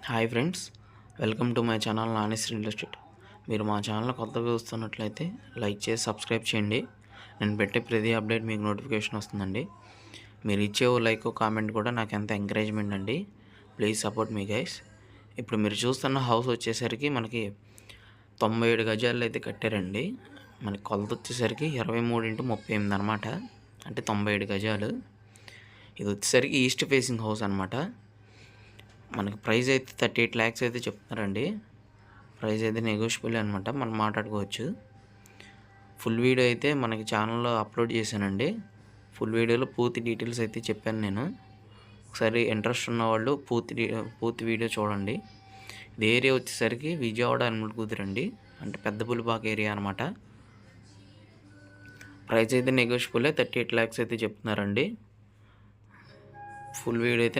Hi friends, welcome to my channel నానేస్ real estate. మీరు మా ఛానల్ కొత్తగా చూస్తున్నట్లయితే లైక్ చేసి సబ్స్క్రైబ్ చేయండి. నేను పెట్టే ప్రతి అప్డేట్ మీకు నోటిఫికేషన్ వస్తుందండి. మీరు ఇచ్చే ఓ లైక్ కామెంట్ కూడా నాకు ఎంత ఎంకరేజ్మెంట్ అండి. Please support me guys. ఇప్పుడు మీరు చూస్తున్న హౌస్ వచ్చేసరికి మనకి 97 గజాలు అయితే కట్టారండి. మనకి కొలత వచ్చేసరికి 23x38 అనమాట. అంటే 97 గజాలు. ఇది వచ్చేసరికి ఈస్ట్ ఫేసింగ్ హౌస్ అనమాట. మనకి ప్రైస్ అయితే 38 lakhs అయితే చెప్తున్నారండి. ప్రైస్ అయితే నెగోషియబుల్ అనమాట, మనం మాట్లాడుకోవచ్చు. ఫుల్ వీడియో అయితే మనకి ఛానల్లో అప్లోడ్ చేశానండి. ఫుల్ వీడియోలో పూర్తి డీటెయిల్స్ అయితే చెప్పాను నేను. ఒకసారి ఇంట్రెస్ట్ ఉన్నవాళ్ళు పూర్తి వీడియో చూడండి. ఇది ఏరియా వచ్చేసరికి విజయవాడ అల్ముడుకుదురండి, అంటే పెద్ద పులిపాక ఏరియా అనమాట. ప్రైస్ అయితే నెగోషియబుల్, 38 lakhs అయితే చెప్తున్నారండి. ఫుల్ వీడియో అయితే